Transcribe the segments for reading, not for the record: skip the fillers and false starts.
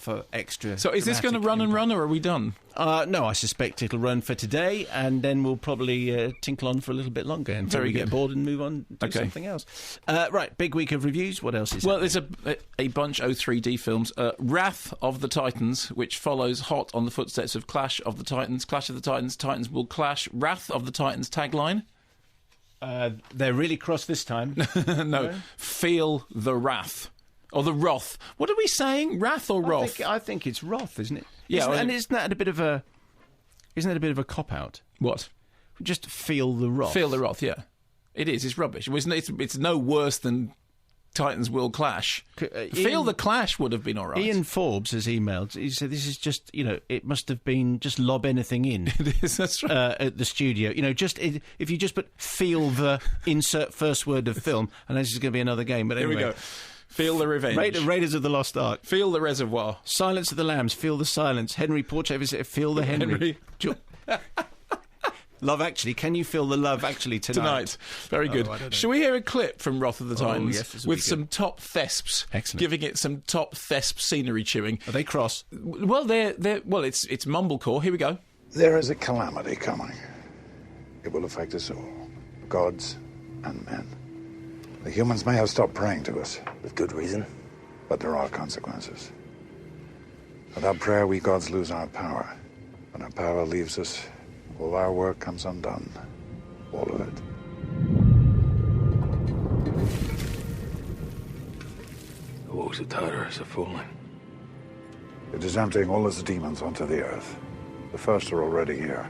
for extra. So is this going to run and run, or are we done? No, I suspect it'll run for today, and then we'll probably tinkle on for a little bit longer until we get bored and move on to something else. Right, big week of reviews. What else is Well, there's a bunch of 3D films. Wrath of the Titans, which follows hot on the footsteps of Clash of the Titans. Clash of the Titans, Titans will clash. Wrath of the Titans tagline. They're really cross this time. No, feel the wrath. Or the wrath. What are we saying? Wrath or wrath? I think it's wrath, isn't it? Yeah, isn't that a bit of a cop out? What? Just feel the wrath. Feel the wrath. Yeah, it is. It's rubbish. It's no worse than Titans will clash. Feel the clash would have been all right. Ian Forbes has emailed. He said this is just, it must have been just lob anything in. It is. That's right. At the studio, if you just put feel the insert first word of film, and this is going to be another game. But anyway. Here we go. Feel the revenge. Raiders of the Lost Ark. Feel the reservoir. Silence of the Lambs. Feel the silence. Henry Portrait. Feel the Henry. Love Actually. Can you feel the Love Actually tonight? Very good. Shall we hear a clip from Wrath of the Titans? Yes, with some top thesps. Excellent. Giving it some top thesp scenery chewing. Are they cross? Well, it's mumblecore. Here we go. There is a calamity coming. It will affect us all, gods and men. The humans may have stopped praying to us. With good reason. But there are consequences. Without prayer, we gods lose our power. When our power leaves us, all our work comes undone. All of it. The walls of Tartarus are falling. It is emptying all its demons onto the earth. The first are already here.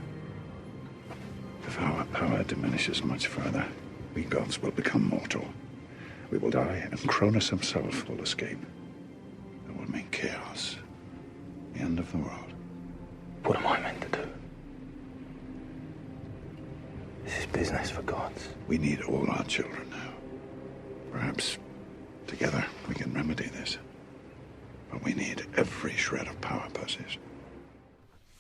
If our power diminishes much further, we gods will become mortal. We will die, and Cronus himself will escape. It will mean chaos. The end of the world. What am I meant to do? This is business for gods. We need all our children now. Perhaps together we can remedy this. But we need every shred of power, Perseus.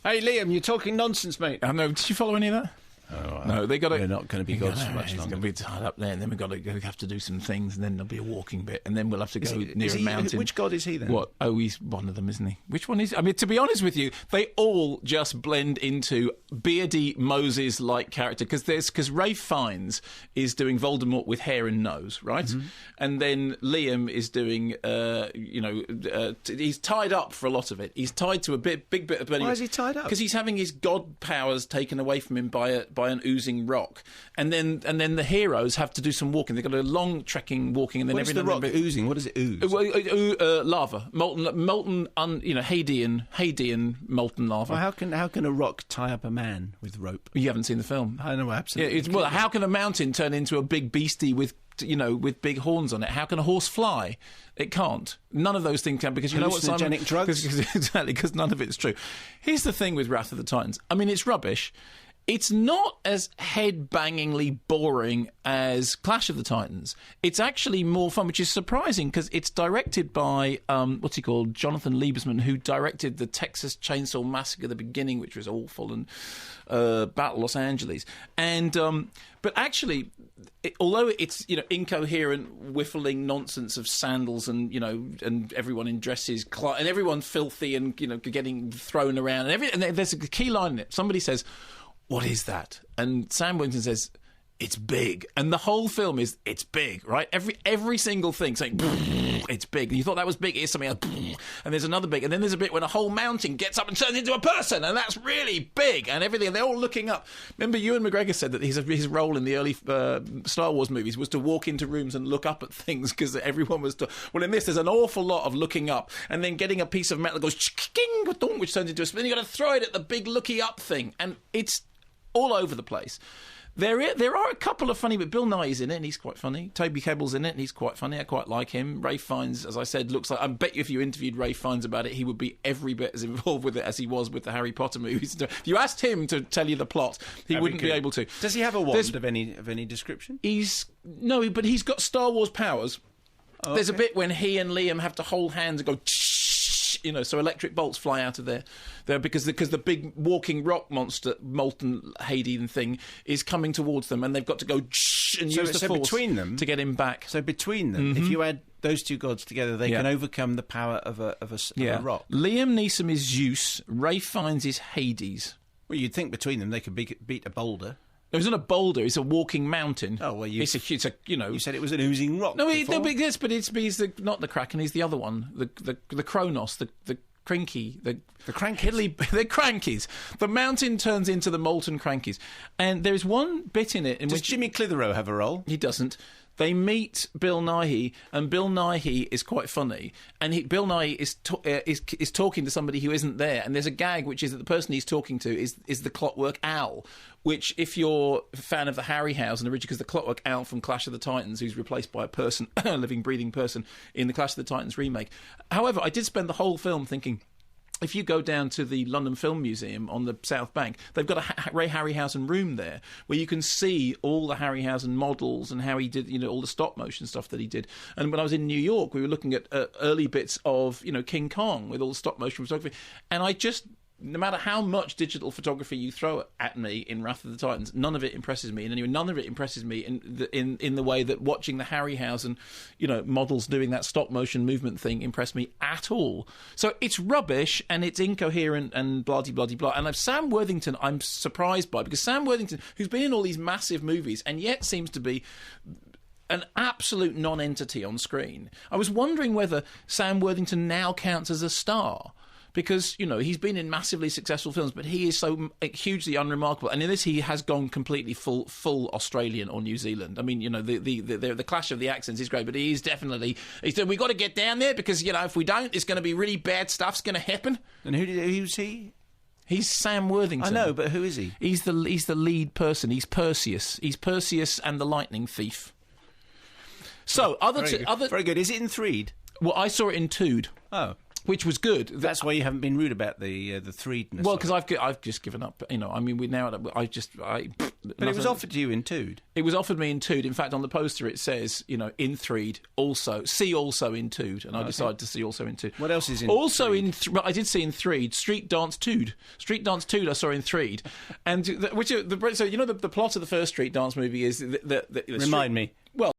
Hey, Liam, you're talking nonsense, mate. I know. Did you follow any of that? Oh, no, they're not going to be gods for much longer. Going to be tied up there, and then we have to do some things, and then there'll be a walking bit, and then we'll have to go near a mountain. Which god is he then? What? Oh, he's one of them, isn't he? Which one is? I mean, to be honest with you, they all just blend into beardy Moses-like character because Ralph Fiennes is doing Voldemort with hair and nose, right? Mm-hmm. And then Liam is doing, he's tied up for a lot of it. He's tied to a big bit of. Why is he tied up? Because he's having his god powers taken away from him by an oozing rock, and then the heroes have to do some walking. They've got a long trekking walking, and then every the rock oozing. What does it ooze? Lava, molten, Hadean molten lava. Well, how can a rock tie up a man with rope? You haven't seen the film. I know, absolutely. Yeah, how can a mountain turn into a big beastie with big horns on it? How can a horse fly? It can't. None of those things can, because you know what, Simon? Hallucinogenic drugs? Exactly, because none of it's true. Here's the thing with Wrath of the Titans. I mean, it's rubbish. It's not as head-bangingly boring as Clash of the Titans. It's actually more fun, which is surprising because it's directed by, Jonathan Liebesman, who directed the Texas Chainsaw Massacre, the beginning, which was awful, and Battle Los Angeles. And but actually, although it's incoherent, whiffling nonsense of sandals and everyone in dresses and everyone filthy and getting thrown around and there's a key line in it. Somebody says, "What is that?" And Sam Winton says, "It's big." And the whole film is, it's big, right? Every single thing saying, it's big. And you thought that was big, here's something else. And there's another big. And then there's a bit when a whole mountain gets up and turns into a person, and that's really big. And everything, and they're all looking up. Remember, Ewan McGregor said that his role in the early Star Wars movies was to walk into rooms and look up at things, because everyone was... Well, in this, there's an awful lot of looking up, and then getting a piece of metal that goes, which turns into a... Then you've got to throw it at the big looky up thing. And it's all over the place. There are a couple of funny, but Bill Nighy's in it, and he's quite funny. Toby Kebbell's in it, and he's quite funny. I quite like him. Ralph Fiennes, as I said, looks like... I bet you if you interviewed Ralph Fiennes about it, he would be every bit as involved with it as he was with the Harry Potter movies. If you asked him to tell you the plot, he wouldn't be able to. Does he have a wand of any description? No, but he's got Star Wars powers. Oh, okay. There's a bit when he and Liam have to hold hands and go... so electric bolts fly out of there because the big walking rock monster, molten Hadean thing, is coming towards them, and they've got to go and use the force between them, to get him back. So between them, if you add those two gods together, they can overcome the power of a rock. Liam Neeson is Zeus. Ralph Fiennes is Hades. Well, you'd think between them they could beat a boulder. It wasn't a boulder; it's a walking mountain. Oh well, it's a You said it was an oozing rock. No, he's not the Kraken. He's the other one, the Kronos, the Crinky, the Crankies. The Crankies. The mountain turns into the molten Crankies, and there is one bit in it in Does which Jimmy Clitheroe have a role? He doesn't. They meet Bill Nighy, and Bill Nighy is quite funny. And Bill Nighy is talking to somebody who isn't there. And there's a gag, which is that the person he's talking to is the Clockwork Owl, which, if you're a fan of the Harryhausen original, because the Clockwork Owl from Clash of the Titans, who's replaced by a person, a living, breathing person in the Clash of the Titans remake. However, I did spend the whole film thinking, if you go down to the London Film Museum on the South Bank, they've got a Ray Harryhausen room there where you can see all the Harryhausen models and how he did, all the stop motion stuff that he did. And when I was in New York, we were looking at early bits of, King Kong with all the stop motion photography. And no matter how much digital photography you throw at me in Wrath of the Titans, none of it impresses me. And anyway, none of it impresses me in the way that watching the Harryhausen, models doing that stop motion movement thing impressed me at all. So it's rubbish and it's incoherent and blah blah blah blah. And Sam Worthington, I'm surprised by, because Sam Worthington, who's been in all these massive movies and yet seems to be an absolute non-entity on screen. I was wondering whether Sam Worthington now counts as a star. Because, he's been in massively successful films, but he is so hugely unremarkable. And in this, he has gone completely full Australian or New Zealand. I mean, the clash of the accents is great, but he said, we've got to get down there because, if we don't, it's going to be really bad stuff's going to happen. And who's he? He's Sam Worthington. I know, but who is he? He's the lead person. He's Perseus. He's Perseus and the Lightning Thief. So, very good. Is it in 3D? Well, I saw it in 2D. Oh. Which was good. That's why you haven't been rude about the 3D-ness. Well, because I've just given up. But it was offered to you in 2D. It was offered me in 2D. In fact, on the poster it says, in 3D also. See also in 2D, and I decided to see also in 2D. What else is in? Also 3D? I did see in 3D. Street Dance 2D. Street Dance 2D I saw in 3D, and the plot of the first Street Dance movie is Remind me. Well.